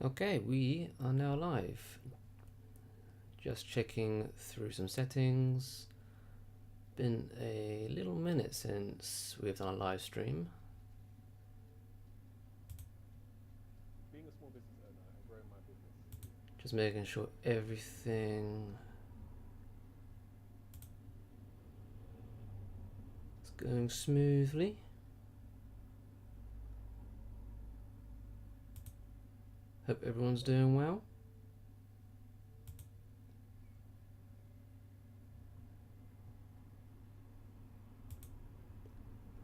Okay, we are now live. Just checking through some settings. Been a little minute since we've done a live stream. Being a small business owner and growing my business. Just making sure everything is going smoothly. Hope everyone's doing well.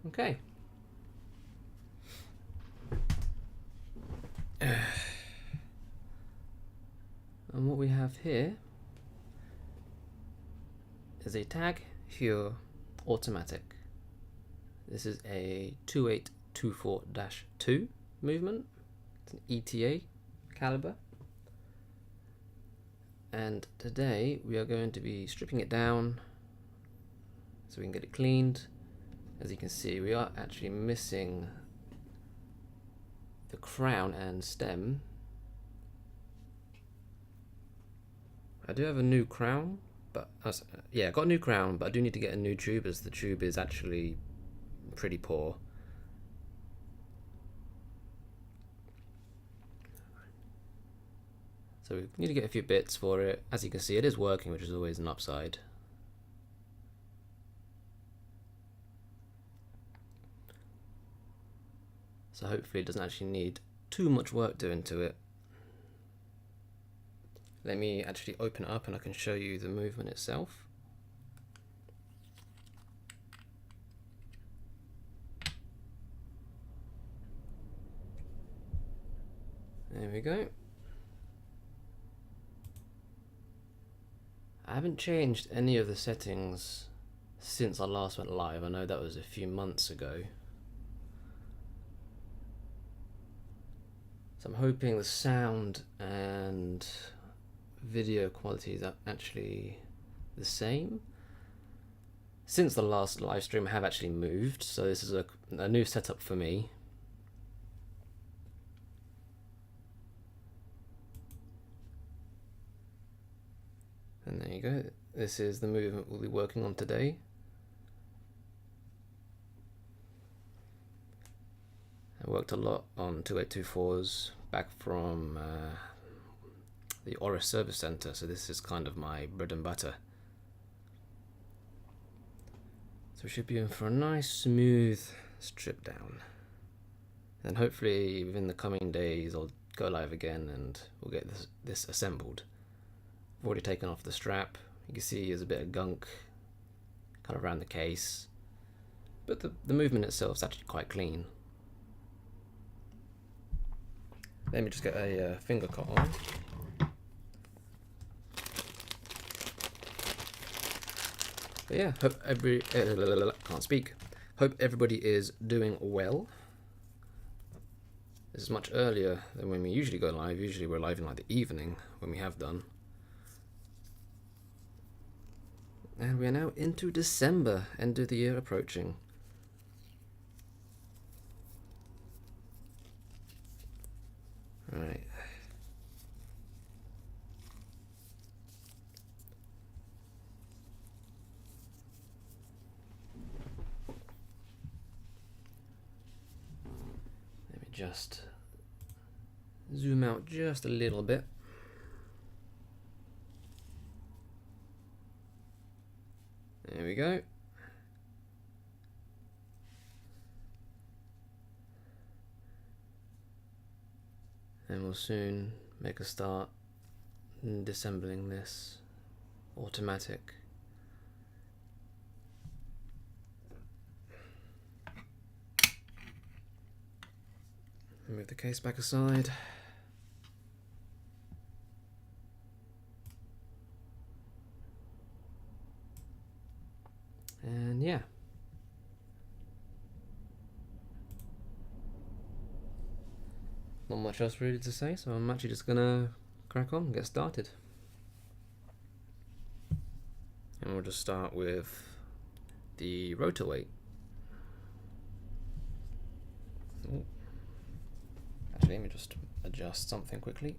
Okay. And what we have here is a tag Heuer Automatic. This is a 2824-2 movement. It's an ETA caliber. And today we are going to be stripping it down so we can get it cleaned. As you can see, we are actually missing the crown and stem. I do have a new crown, but yeah, I got a new crown, but I do need to get a new tube as the tube is actually pretty poor. So we need to get a few bits for it. As you can see, it is working, which is always an upside. So hopefully it doesn't actually need too much work doing to it. Let me actually open it up and I can show you the movement itself. There we go. I haven't changed any of the settings since I last went live. I know that was a few months ago. So I'm hoping the sound and video quality is actually the same. Since the last live stream I have actually moved, so this is a new setup for me. And there you go, this is the movement we'll be working on today. I worked a lot on 2824s back from the Oris Service Center, so this is kind of my bread and butter. So we should be in for a nice smooth strip down. And hopefully within the coming days I'll go live again and we'll get this assembled. I've already taken off the strap. You can see there's a bit of gunk kind of around the case, but the movement itself is actually quite clean. Let me just get a finger cut on. But yeah, hope can't speak. Hope everybody is doing well. This is much earlier than when we usually go live. Usually we're live in like the evening when we have done. And we are now into December, end of the year approaching. Right. Let me just zoom out just a little bit. There we go. And we'll soon make a start in disassembling this automatic. Move the case back aside. And yeah. Not much else really to say, so I'm actually just gonna crack on and get started. And we'll just start with the rotor weight. Ooh. Actually, let me just adjust something quickly.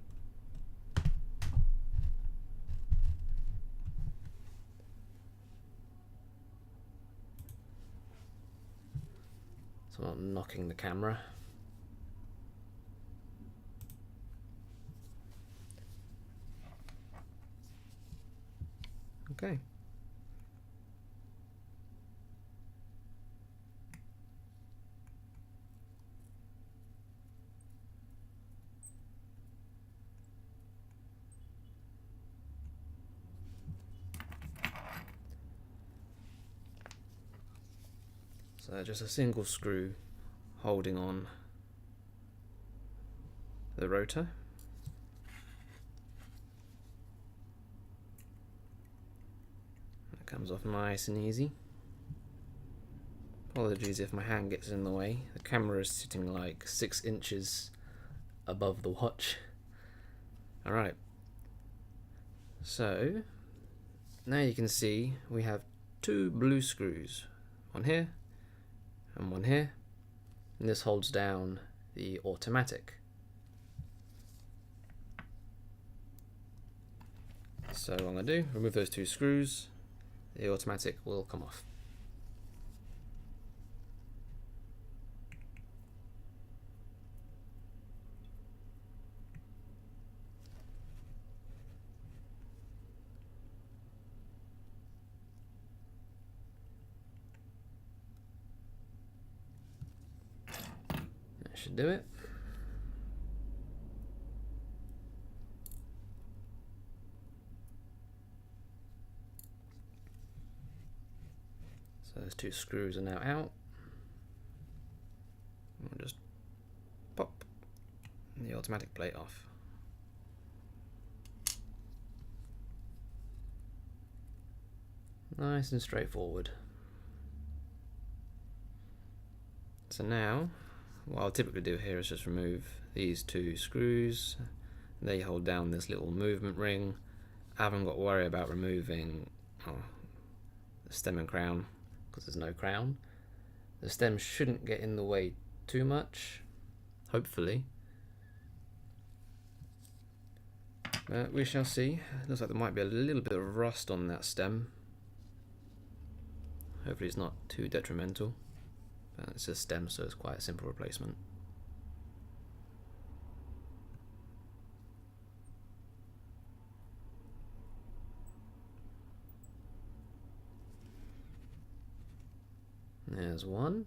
So I'm not knocking the camera. Okay. So just a single screw holding on the rotor. That comes off nice and easy. Apologies if my hand gets in the way. The camera is sitting like 6 inches above the watch. Alright. So now you can see we have 2 blue screws. One here and one here. And this holds down the automatic. So what I'm going to do, remove those 2 screws, the automatic will come off. That should do it. So those 2 screws are now out. We'll just pop the automatic plate off. Nice and straightforward. So now, what I'll typically do here is just remove these 2 screws. They hold down this little movement ring. I haven't got to worry about removing the stem and crown because there's no crown. The stem shouldn't get in the way too much, hopefully. But we shall see. It looks like there might be a little bit of rust on that stem. Hopefully it's not too detrimental. But it's a stem, so it's quite a simple replacement. There's one.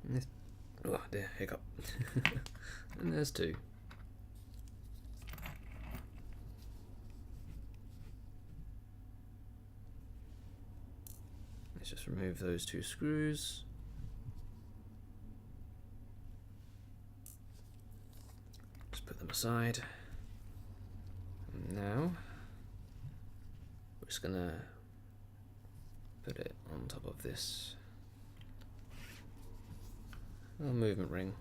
And this, oh dear, hiccup. And there's 2. Let's just remove those 2 screws. Just put them aside. And now we're just gonna put it on top of this little movement ring.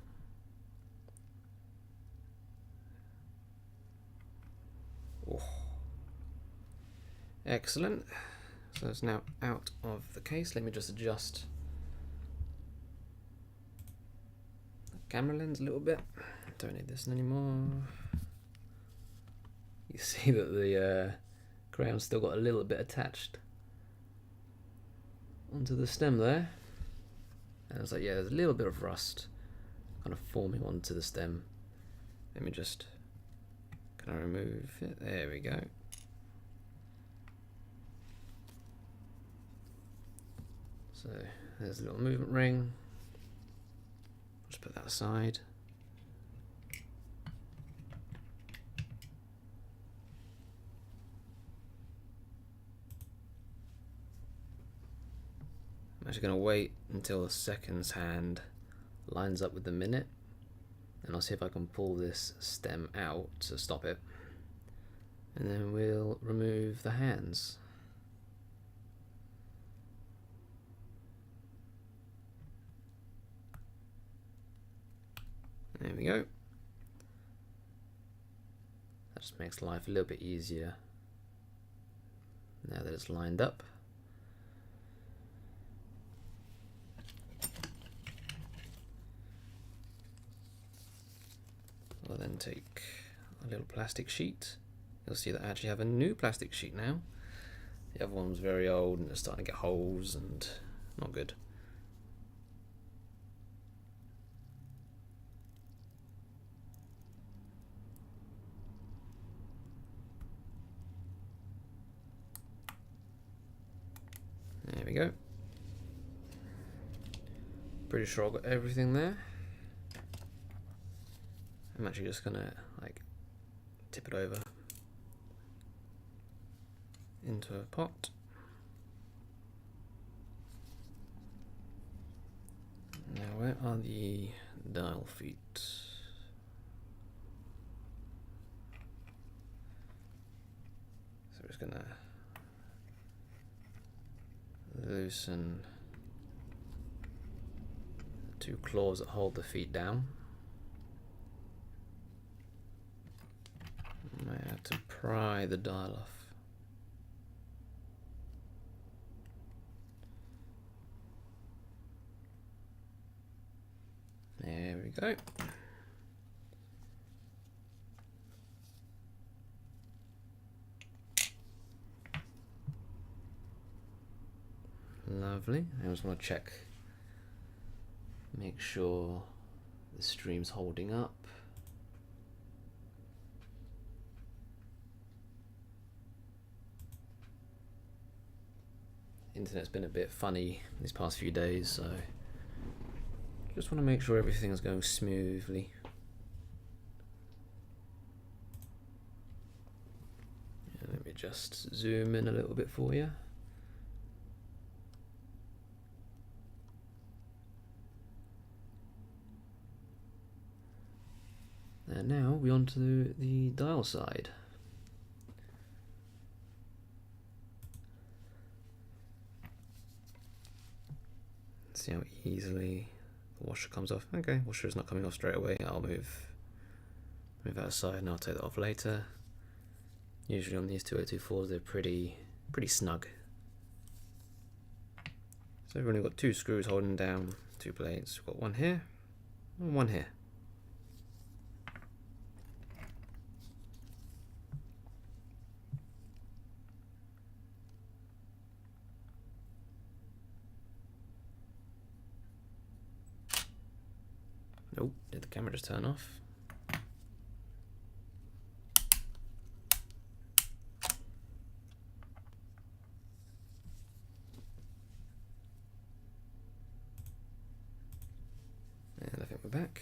Oh. Excellent. So it's now out of the case. Let me just adjust the camera lens a little bit. Don't need this anymore. You see that the crown's still got a little bit attached onto the stem there. And it's like, yeah, there's a little bit of rust kind of forming onto the stem. Let me just kind of remove it. There we go. So there's a little movement ring. Just put that aside. I'm actually going to wait until the seconds hand lines up with the minute, and I'll see if I can pull this stem out to stop it, and then we'll remove the hands. There we go. just makes life a little bit easier now that it's lined up. take a little plastic sheet. You'll see that I actually have a new plastic sheet now. The other one was very old and it's starting to get holes and not good. There we go. Pretty sure I've got everything there. I'm actually just gonna like tip it over into a pot. Now where are the dial feet? So we're just gonna loosen the two claws that hold the feet down. I might have to pry the dial off. There we go. Lovely. I just want to check, make sure the stream's holding up. Internet's been a bit funny these past few days, so just want to make sure everything is going smoothly. And let me just zoom in a little bit for you. And now we're on to the dial side. See how easily the washer comes off. Okay, washer is not coming off straight away. I'll move that aside and I'll take that off later. Usually on these 2024s they're pretty snug. So we've only got two screws holding down two plates. We've got one here and one here. Oh, did the camera just turn off? And I think we're back.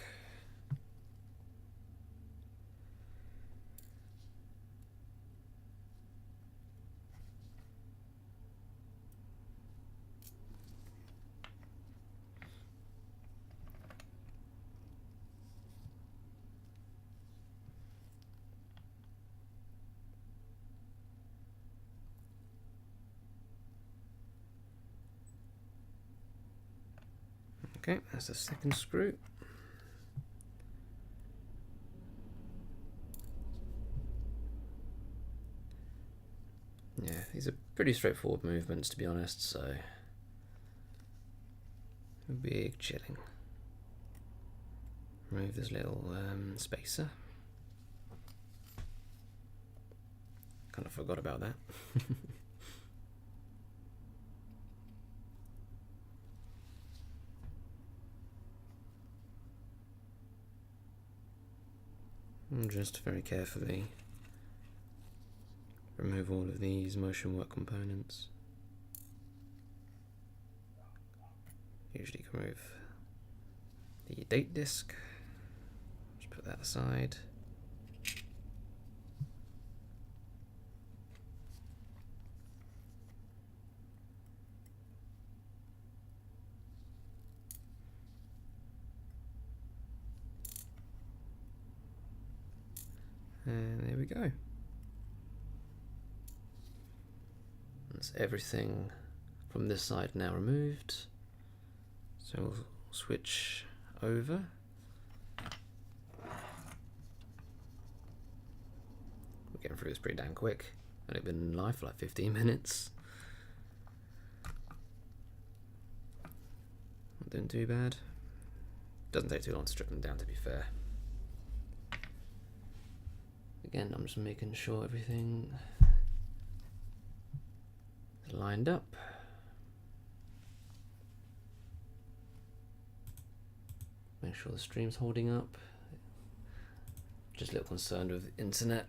Okay, that's the second screw. Yeah, these are pretty straightforward movements to be honest, so big chilling. Remove this little spacer. Kind of forgot about that. And just very carefully remove all of these motion work components. Usually you can remove the date disc. Just put that aside. And there we go. That's everything from this side now removed. So we'll switch over. We're getting through this pretty damn quick. Only been live for like 15 minutes. Not doing too bad. Doesn't take too long to strip them down, to be fair. Again, I'm just making sure everything is lined up. Make sure the stream's holding up. Just a little concerned with the internet.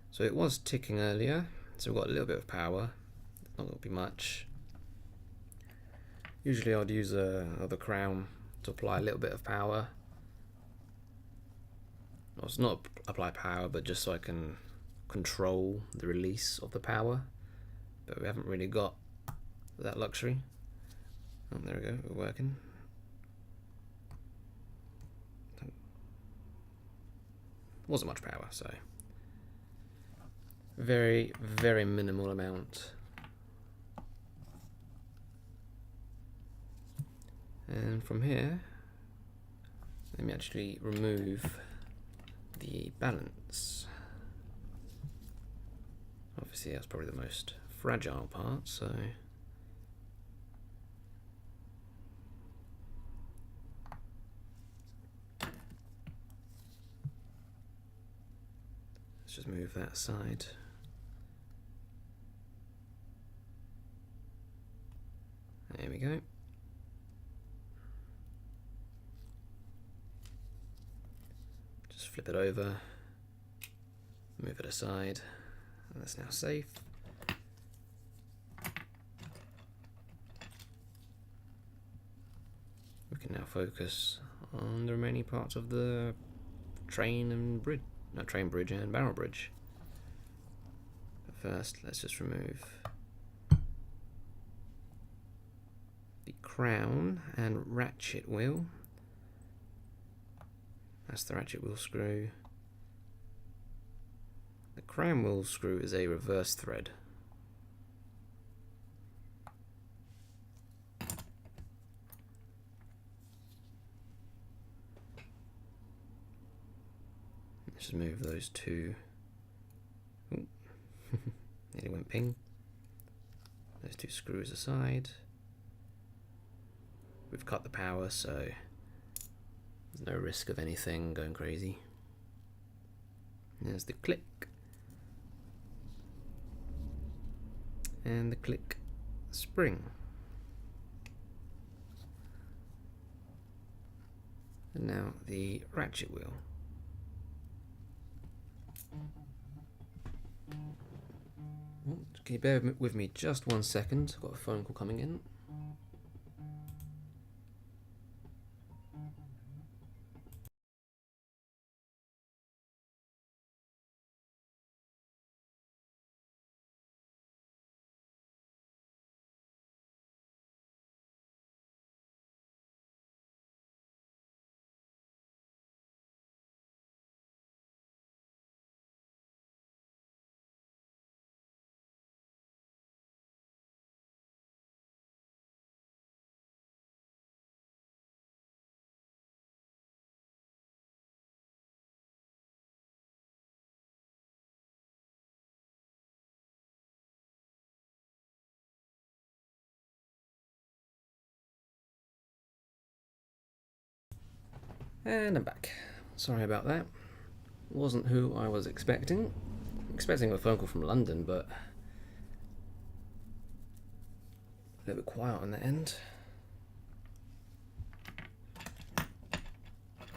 So it was ticking earlier, so we've got a little bit of power. Not going to be much. Usually I'd use the crown to apply a little bit of power. Well, it's not apply power, but just so I can control the release of the power. But we haven't really got that luxury. Oh, there we go, we're working. Wasn't much power, so very, very minimal amount. And from here, let me actually remove the balance. Obviously that's probably the most fragile part, so let's just move that aside. There we go. Just flip it over, move it aside, and that's now safe. We can now focus on the remaining parts of the train and bridge, no, train bridge and barrel bridge. But first, let's just remove the crown and ratchet wheel. That's the ratchet wheel screw. The crown wheel screw is a reverse thread. Let's just move those two. Ooh. Nearly went ping. Those two screws aside. We've cut the power, so there's no risk of anything going crazy. There's the click. And the click spring. And now the ratchet wheel. Oh, can you bear with me just 1 second? I've got a phone call coming in. And I'm back. Sorry about that. Wasn't who I was expecting. Expecting a phone call from London, but a little bit quiet on the end.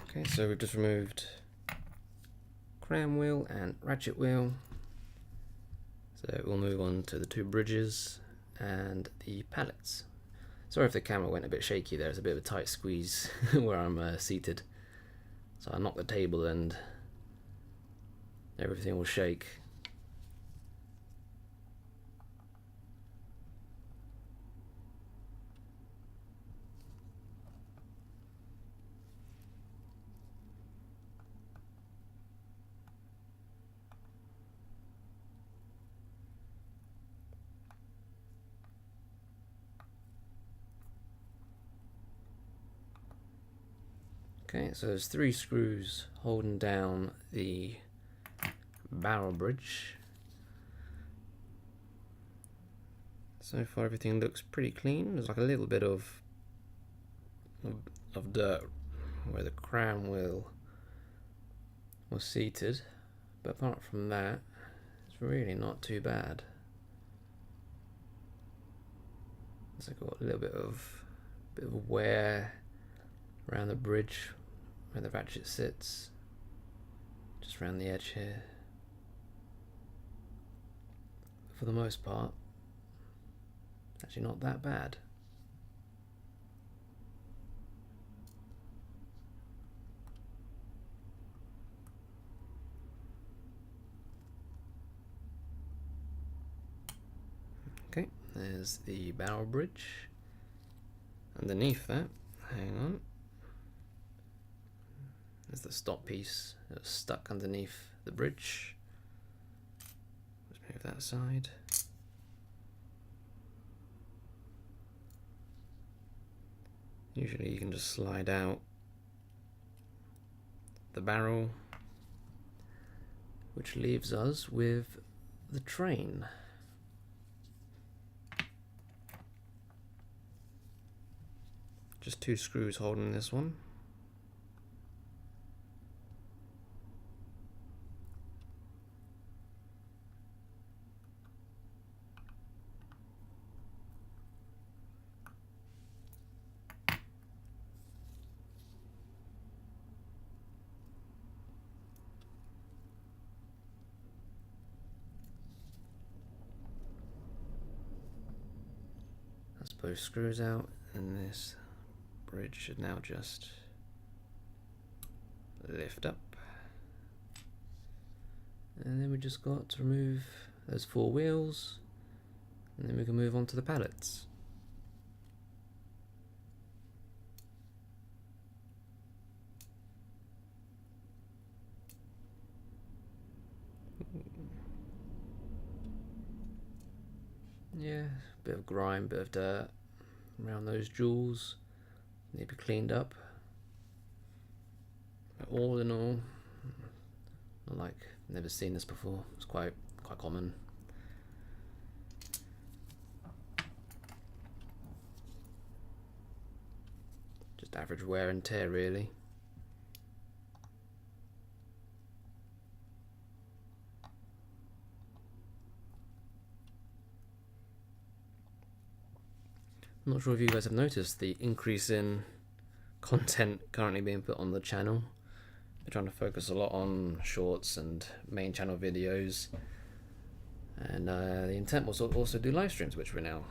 Okay, so we've just removed crown wheel and ratchet wheel. So we'll move on to the two bridges and the pallets. Sorry if the camera went a bit shaky there, it's a bit of a tight squeeze where I'm seated. So I knocked the table and everything will shake. Okay, so there's 3 screws holding down the barrel bridge. So far everything looks pretty clean. There's like a little bit of dirt where the crown wheel or seated, but apart from that, it's really not too bad. So I've got a little bit of wear around the bridge where the ratchet sits, just around the edge here. For the most part, actually not that bad. Okay, there's the barrel bridge. Underneath that, hang on, there's the stop piece that's stuck underneath the bridge. Let's move that aside. Usually you can just slide out the barrel, which leaves us with the train. Just 2 screws holding this one. That's both screws out, and this bridge should now just lift up. And then we just got to remove those 4 wheels, and then we can move on to the pallets. Yeah, bit of grime, bit of dirt around those jewels. Need to be cleaned up. But all in all, not like never seen this before. It's quite common. Just average wear and tear, really. I'm not sure if you guys have noticed the increase in content currently being put on the channel. We're trying to focus a lot on shorts and main channel videos, and the intent was also do live streams, which we're now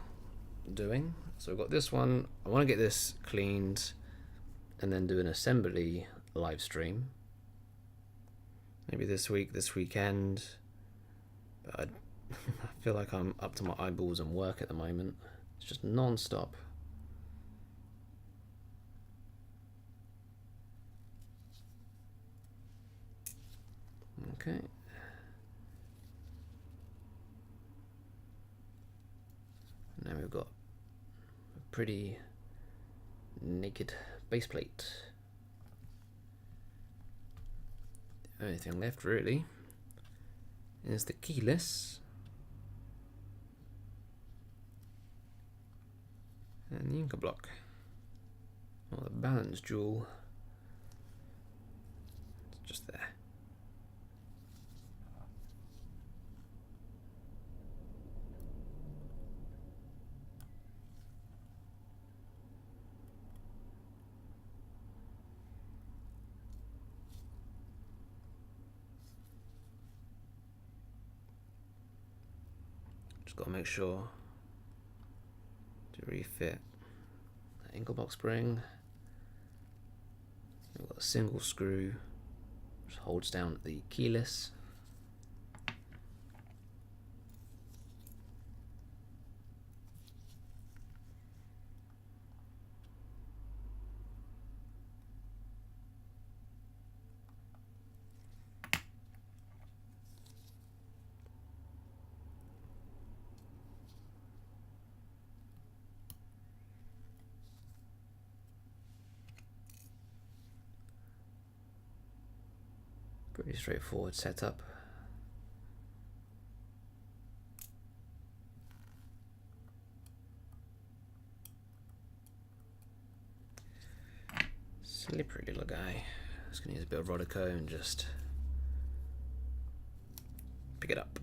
doing. So we've got this one. I want to get this cleaned and then do an assembly live stream. Maybe this week, this weekend. But I feel like I'm up to my eyeballs in work at the moment. It's just non-stop. Okay. Now we've got a pretty naked base plate. The only thing left really is the keyless and the anchor block, or the balance jewel. It's just there. Just got to make sure to refit the ankle box spring. We've got a single screw which holds down the keyless. Pretty straightforward setup. Slippery little guy. Just gonna use a bit of Rodico and just pick it up.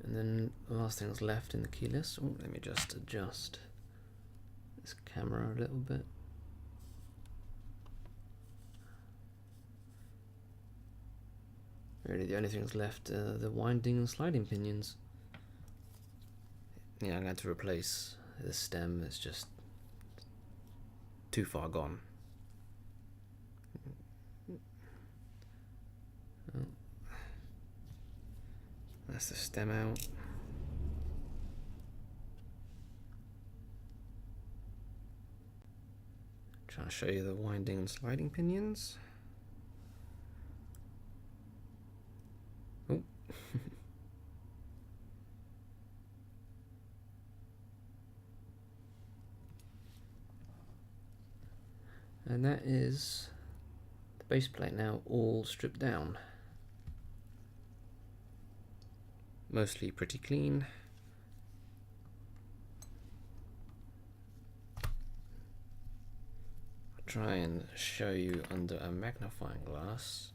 And then the last thing that's left in the key list. Oh, let me just adjust this camera a little bit. Really, the only thing that's left are the winding and sliding pinions. Yeah, I'm going to replace the stem. It's just too far gone. Oh. That's the stem out. Trying to show you the winding and sliding pinions. Oh. And that is the base plate now all stripped down. Mostly pretty clean. I'll try and show you under a magnifying glass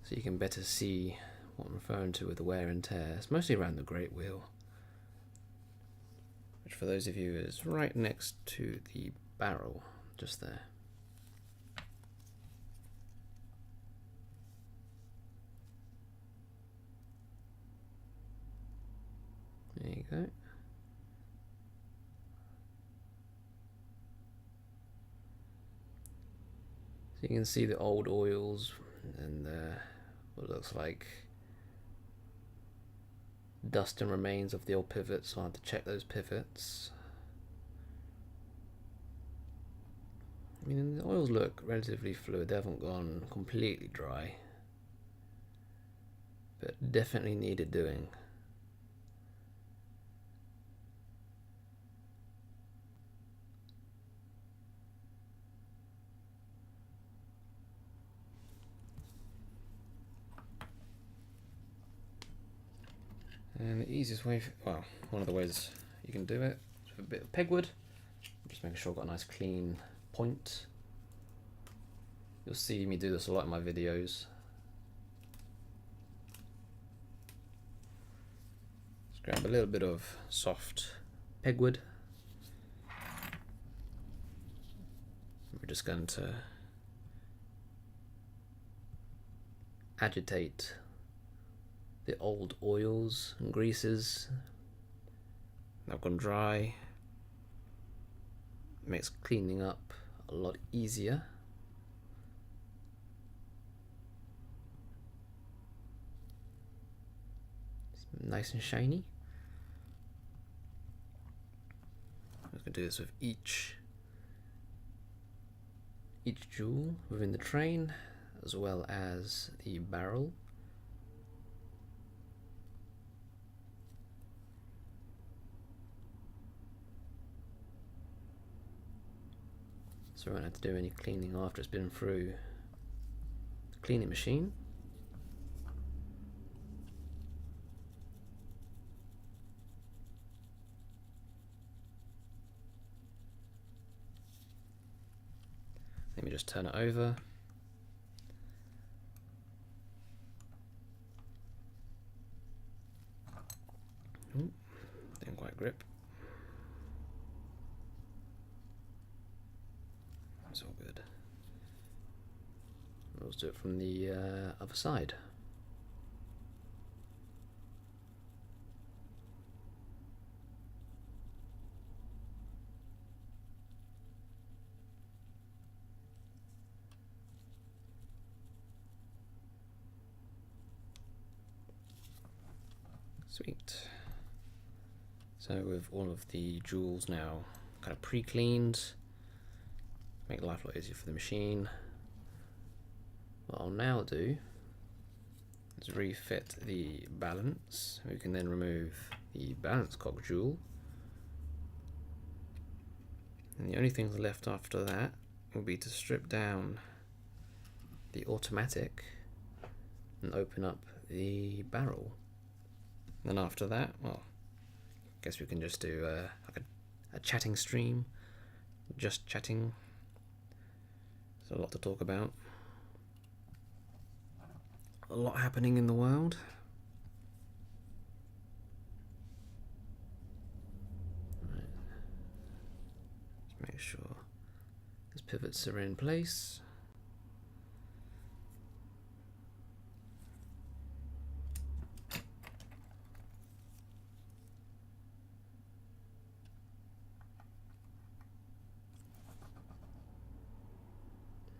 so you can better see what I'm referring to with the wear and tear. It's mostly around the great wheel, which for those of you is right next to the barrel, just there. There you go. So you can see the old oils and what looks like dust and remains of the old pivots, so I have to check those pivots. I mean, the oils look relatively fluid, they haven't gone completely dry, but definitely needed doing. And the easiest way, well, one of the ways you can do it is with a bit of pegwood. Just making sure I've got a nice clean point. You'll see me do this a lot in my videos. Just grab a little bit of soft pegwood. We're just going to agitate the old oils and greases. Now gone dry. Makes cleaning up a lot easier. It's nice and shiny. I'm going to do this with each jewel within the train, as well as the barrel. So we won't have to do any cleaning after it's been through the cleaning machine. Let me just turn it over. Ooh, didn't quite grip. That's all good. Let's do it from the other side. Sweet. So with all of the jewels now kind of pre-cleaned, make life a lot easier for the machine. What I'll now do is refit the balance. We can then remove the balance cock jewel. And the only things left after that will be to strip down the automatic and open up the barrel. Then after that, well, guess we can just do like a chatting stream, just chatting. There's a lot to talk about. A lot happening in the world. Right. Just make sure these pivots are in place.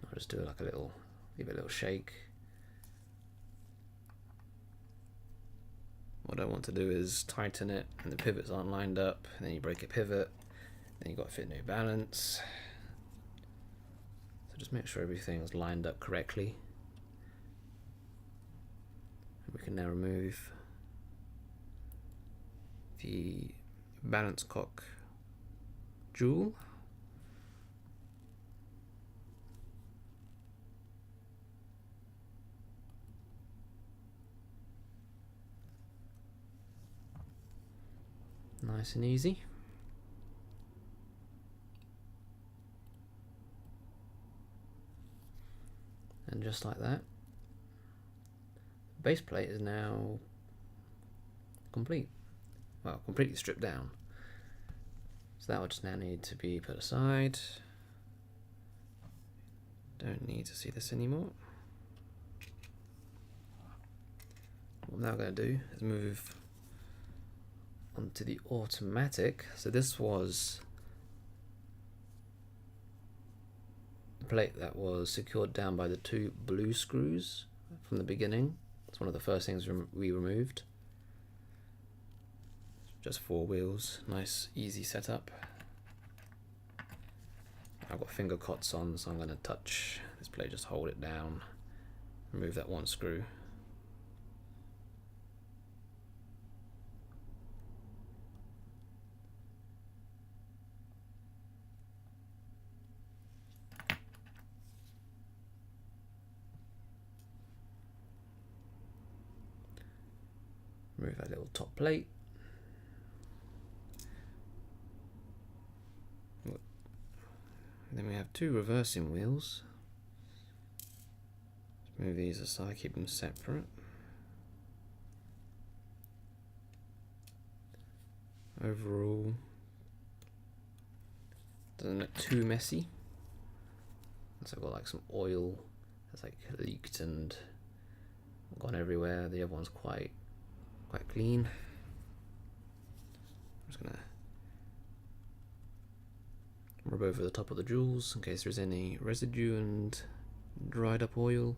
I'll just do like give it a little shake. What I want to do is tighten it and the pivots aren't lined up, and then you break a pivot, then you've got to fit new balance. So just make sure everything's lined up correctly. And we can now remove the balance cock jewel. Nice and easy. And just like that, the base plate is now complete. Well, completely stripped down. So that will just now need to be put aside. Don't need to see this anymore. What I'm now going to do is move onto the automatic. So this was the plate that was secured down by the two blue screws from the beginning. It's one of the first things we removed. Just 4 wheels, nice easy setup. I've got finger cots on, so I'm going to touch this plate, just hold it down, remove that one screw. Remove that little top plate. Then we have 2 reversing wheels. Let's move these aside, keep them separate. Overall, doesn't look too messy. So I've got like some oil that's like leaked and gone everywhere. The other one's quite clean. I'm just gonna rub over the top of the jewels in case there's any residue and dried up oil.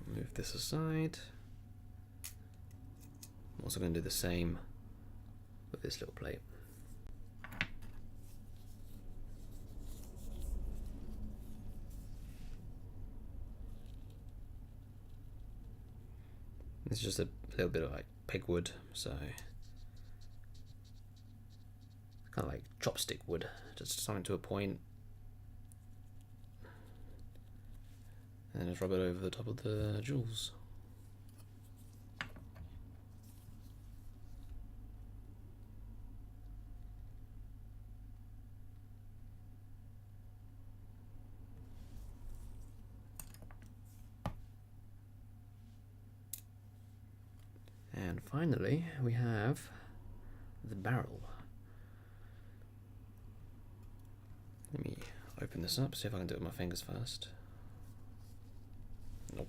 Move this aside. I'm also going to do the same with this little plate. It's just a little bit of like pegwood, so kind of like chopstick wood, just something to a point, and then just rub it over the top of the jewels. And finally, we have the barrel. Let me open this up, see if I can do it with my fingers first. Nope.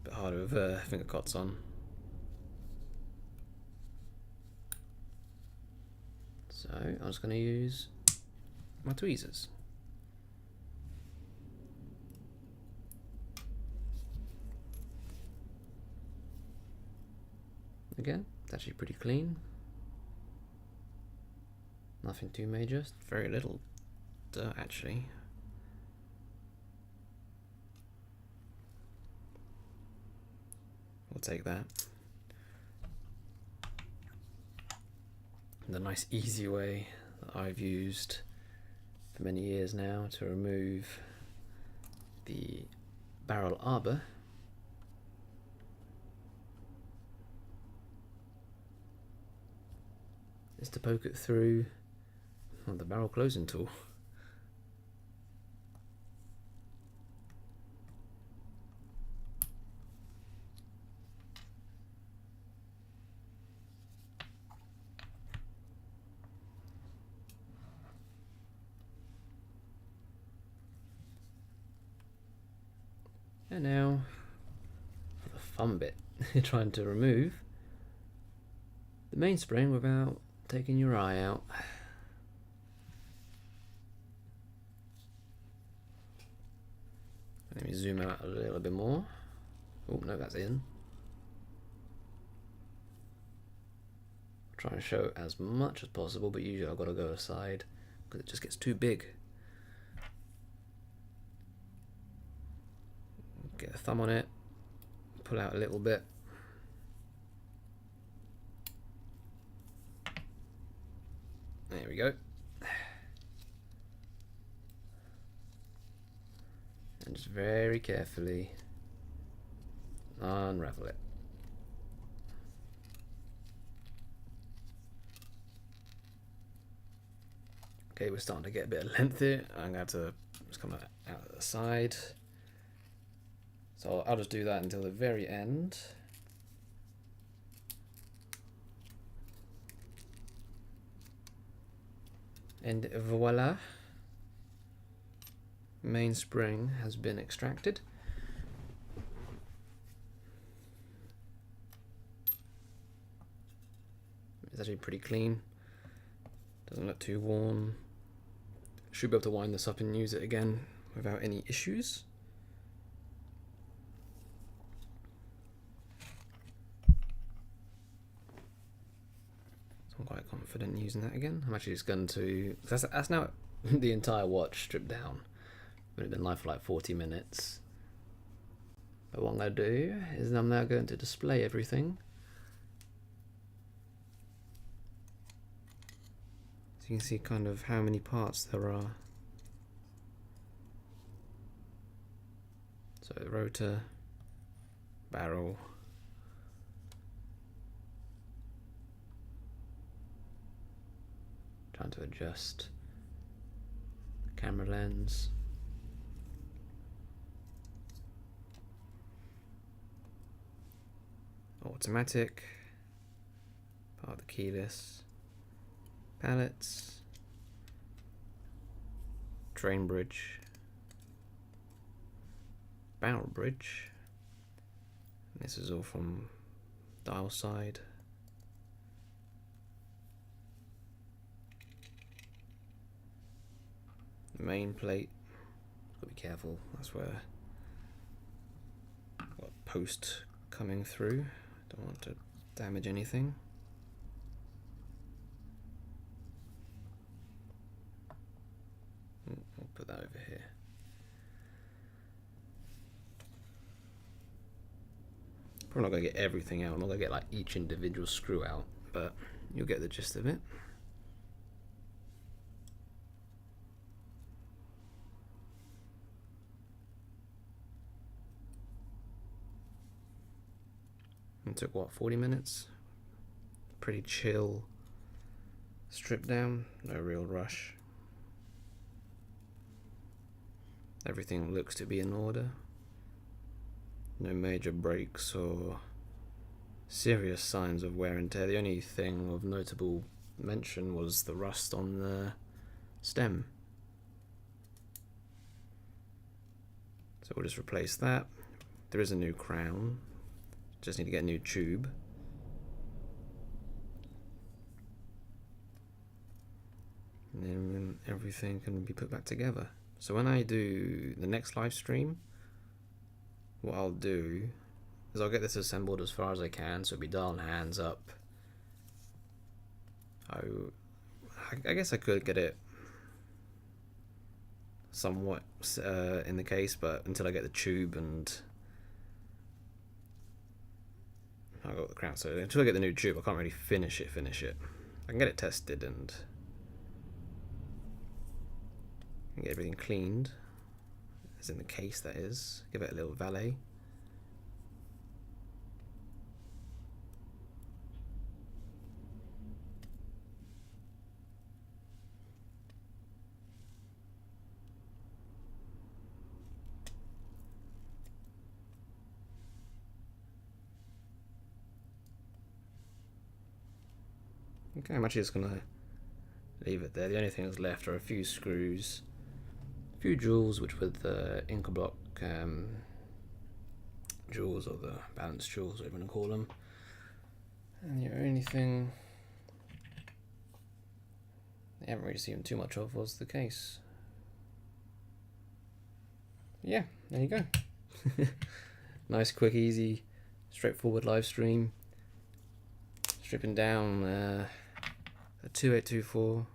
Bit harder with finger cots on. So I'm just going to use my tweezers. Again, it's actually pretty clean. Nothing too major, very little dirt actually. We'll take that. The nice easy way that I've used for many years now to remove the barrel arbor. Is to poke it through the barrel closing tool. And now for the fun bit, trying to remove the mainspring without taking your eye out. Let me zoom out a little bit more. Oh no, that's in. Try and show as much as possible, but usually I've got to go aside because it just gets too big. Get a thumb on it, pull out a little bit. There we go. And just very carefully unravel it. Okay, we're starting to get a bit of length here. I'm going to have to just come out of the side. So I'll just do that until the very end. And voila, mainspring has been extracted. It's actually pretty clean, doesn't look too worn. Should be able to wind this up and use it again without any issues. I'm quite confident using that again. I'm actually just going to, that's now the entire watch stripped down. Would have been live for like 40 minutes. But what I'm going to do is I'm now going to display everything. So you can see kind of how many parts there are. So rotor, barrel, trying to adjust camera lens. Automatic, part of the keyless, pallets, train bridge, barrel bridge. And this is all from dial side. The main plate, gotta be careful, that's where I've got post coming through. Don't want to damage anything. I'll put that over here. Probably not going to get everything out, I'm not going to get like each individual screw out, but you'll get the gist of it. It took what, 40 minutes? Pretty chill strip down, no real rush. Everything looks to be in order. No major breaks or serious signs of wear and tear. The only thing of notable mention was the rust on the stem. So we'll just replace that. There is a new crown. Just need to get a new tube. And then everything can be put back together. So when I do the next live stream, what I'll do is I'll get this assembled as far as I can, so it'll be dial and hands up. I guess I could get it somewhat in the case, but until I get the tube and I got the crown, so until I get the new tube I can't really finish it. I can get it tested and and get everything cleaned, as in the case that is. Give it a little valet. Okay, I'm actually just gonna leave it there. The only thing that's left are a few screws, a few jewels, which with the Inca block jewels, or the balance jewels, whatever you want to call them. And the only thing I haven't really seen too much of was the case. Yeah, there you go. Nice, quick, easy, straightforward live stream. Stripping down a 2824.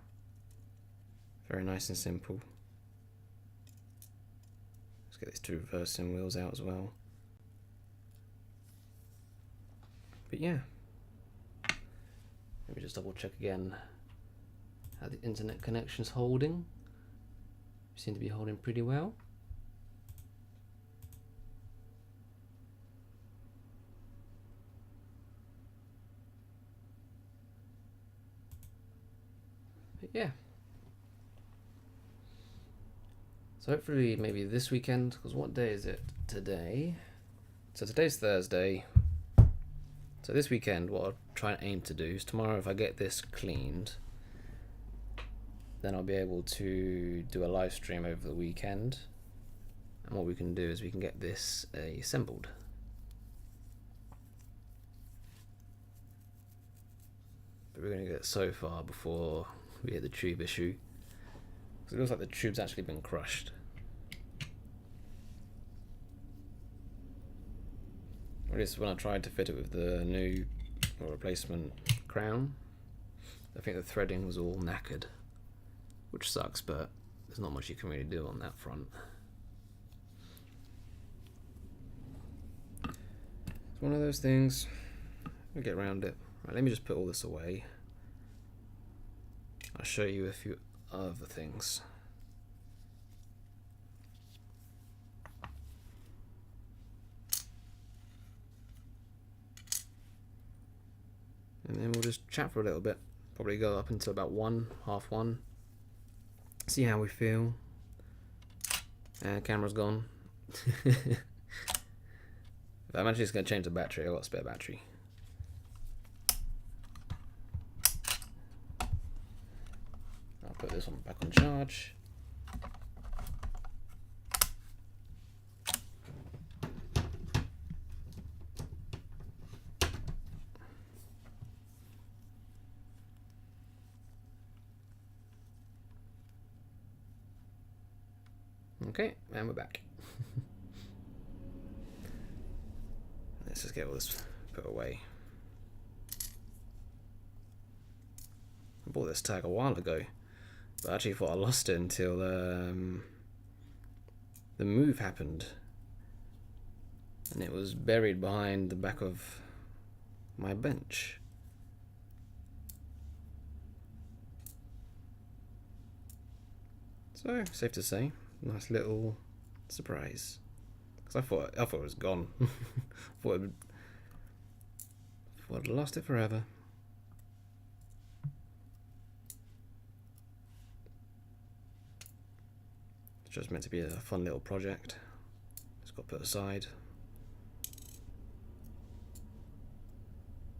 Very nice and simple. Let's get these two reversing wheels out as well. But yeah, let me just double check again how the internet connection's holding. Seem to be holding pretty well. But yeah. So hopefully maybe this weekend, because what day is it today? So today's Thursday. So this weekend what I'll try and aim to do is tomorrow, if I get this cleaned, then I'll be able to do a live stream over the weekend. And what we can do is we can get this assembled. But we're going to get so far before we hit the tube issue. Because it looks like the tube's actually been crushed. At least when I tried to fit it with the new or replacement crown, I think the threading was all knackered, which sucks, but there's not much you can really do on that front. It's one of those things. We'll get around it. Right, let me just put all this away. I'll show you a few other things. And then we'll just chat for a little bit. Probably go up until about 1, half 1. See how we feel. Camera's gone. I'm actually just going to change the battery. I've got a spare battery. I'll put this one back on charge. Okay, and we're back. Let's just get all this put away. I bought this tag a while ago, but I actually thought I lost it until the move happened. And it was buried behind the back of my bench. So, safe to say, nice little surprise. Because I thought it was gone. thought I'd lost it forever. It's just meant to be a fun little project. Just got put aside.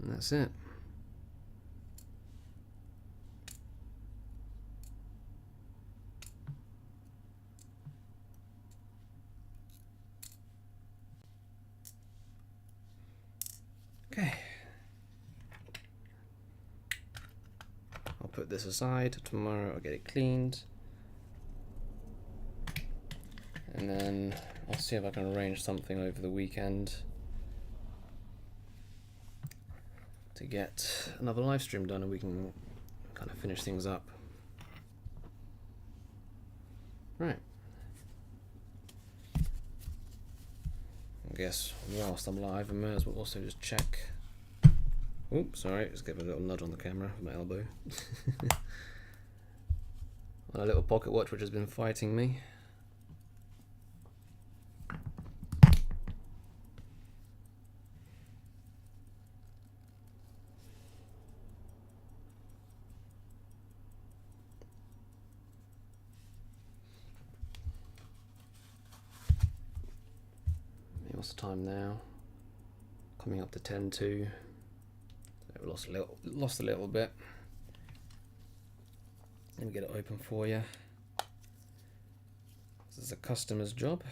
And that's it. Okay. I'll put this aside. Tomorrow I'll get it cleaned. And then I'll see if I can arrange something over the weekend to get another live stream done and we can kind of finish things up. Right. I guess whilst I'm live, I may as well also just check. Oops, sorry, just give a little nudge on the camera with my elbow. on a little pocket watch which has been fighting me. What's the time now? Coming up to 10:02. We lost a little bit. Let me get it open for you. This is a customer's job.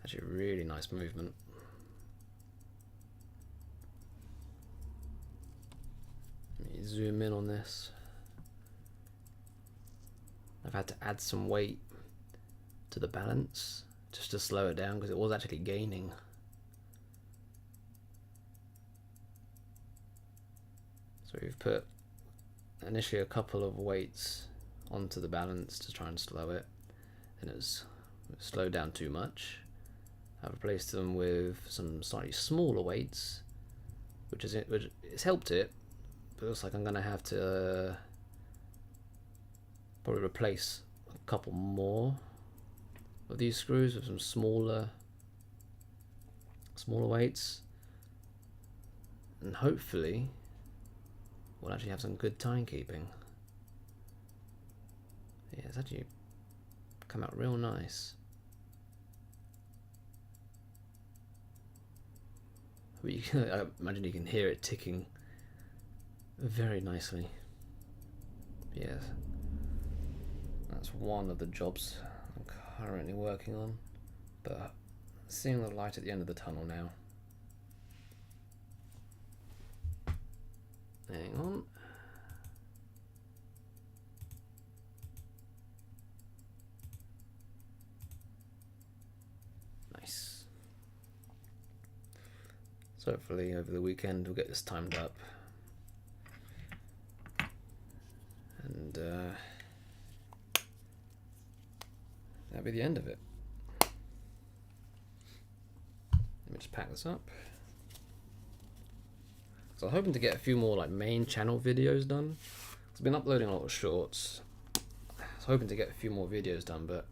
Actually, really nice movement. Let me zoom in on this. I've had to add some weight to the balance just to slow it down because it was actually gaining. So we've put initially a couple of weights onto the balance to try and slow it, and it's slowed down too much. I've replaced them with some slightly smaller weights, which it's helped it, but it looks like I'm gonna have to probably replace a couple more of these screws with some smaller weights, and hopefully we'll actually have some good timekeeping. Yeah, it's actually come out real nice. I imagine you can hear it ticking very nicely. Yes, that's one of the jobs I'm currently working on, but seeing the light at the end of the tunnel now. Hang on. Nice. So hopefully over the weekend we'll get this timed up. And that'll be the end of it. Let me just pack this up. So I'm hoping to get a few more like main channel videos done. I've been uploading a lot of shorts. I was hoping to get a few more videos done, but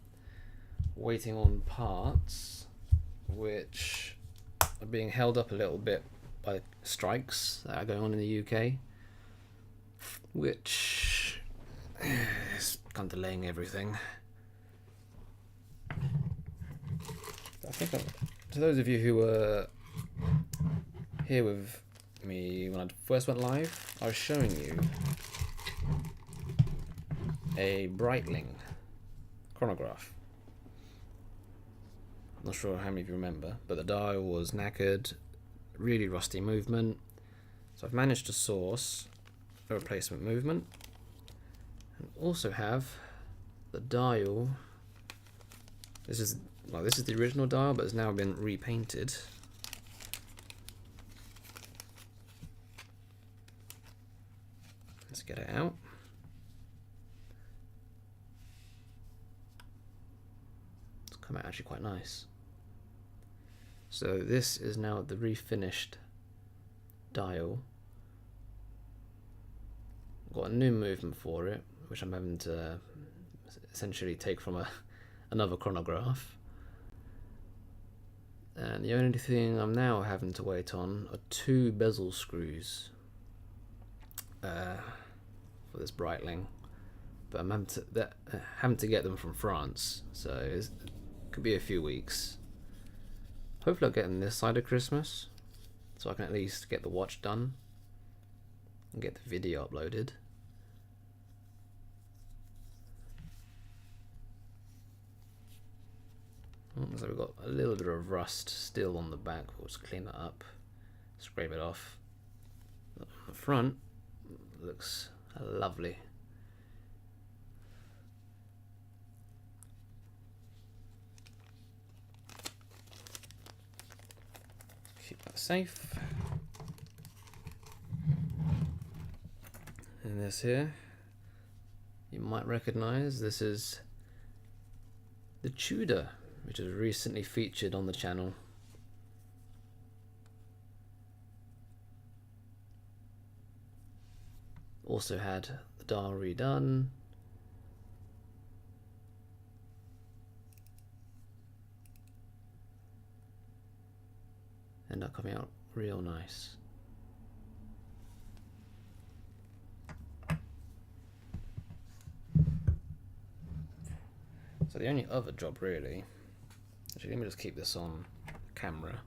waiting on parts which are being held up a little bit by strikes that are going on in the UK, which is kind of delaying everything. I think to those of you who were here with me when I first went live, I was showing you a Breitling chronograph. I'm not sure how many of you remember, but the dial was knackered, really rusty movement. So I've managed to source a replacement movement, and also have the dial. This is the original dial, but it's now been repainted. Let's get it out. It's come out actually quite nice. So this is now the refinished dial. Got a new movement for it, which I'm having to essentially take from another chronograph. And the only thing I'm now having to wait on are 2 bezel screws for this Breitling, but I'm having to get them from France, so it could be a few weeks. Hopefully I'll get them this side of Christmas, so I can at least get the watch done and get the video uploaded. So we've got a little bit of rust still on the back. We'll just clean that up, scrape it off. The front looks lovely. Keep that safe. And this here, you might recognize, this is the Tudor, which is recently featured on the channel. Also had the dial redone. Ended up coming out real nice. So the only other job really, actually let me just keep this on camera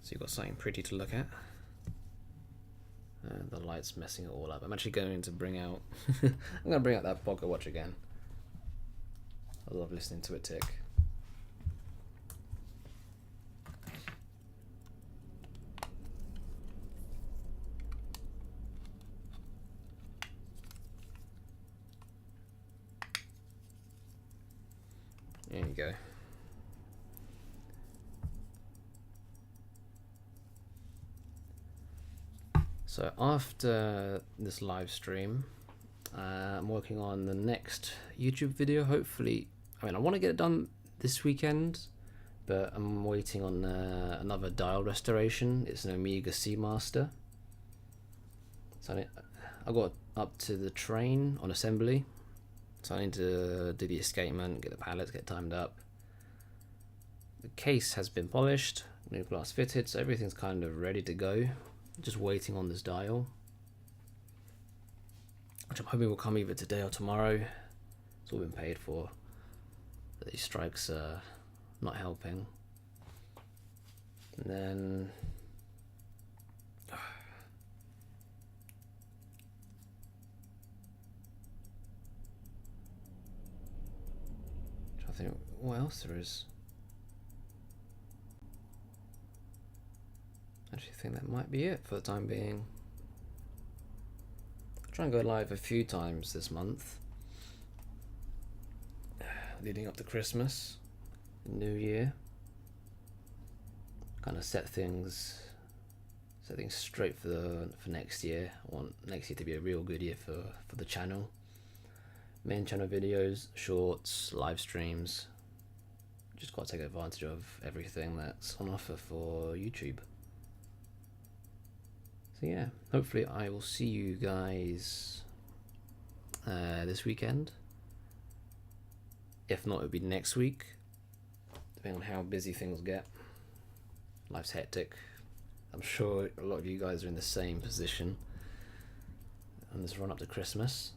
so you've got something pretty to look at. The light's messing it all up. I'm actually going to bring out I'm going to bring out that Pocket Watch again. I love listening to it tick. There you go. So after this live stream, I'm working on the next YouTube video. Hopefully, I mean, I want to get it done this weekend, but I'm waiting on another dial restoration. It's an Omega Seamaster. So I got up to the train on assembly. So I need to do the escapement, get the pallets, get timed up. The case has been polished, new glass fitted, so everything's kind of ready to go. Just waiting on this dial, which I'm hoping will come either today or tomorrow. It's all been paid for. But these strikes are not helping. And then I think what else there is. I actually think that might be it for the time being. I'll try and go live a few times this month, leading up to Christmas, New Year. Kind of set things straight for next year. I want next year to be a real good year for the channel. Main channel videos, shorts, live streams. Just got to take advantage of everything that's on offer for YouTube. So yeah, hopefully I will see you guys this weekend. If not, it'll be next week, depending on how busy things get. Life's hectic. I'm sure a lot of you guys are in the same position on this run up to Christmas.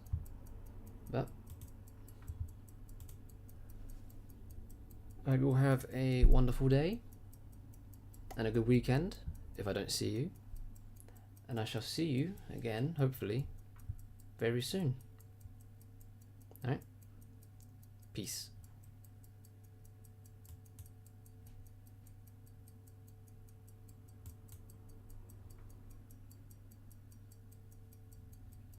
But I hope you all have a wonderful day and a good weekend if I don't see you. And I shall see you again, hopefully, very soon. Alright? Peace.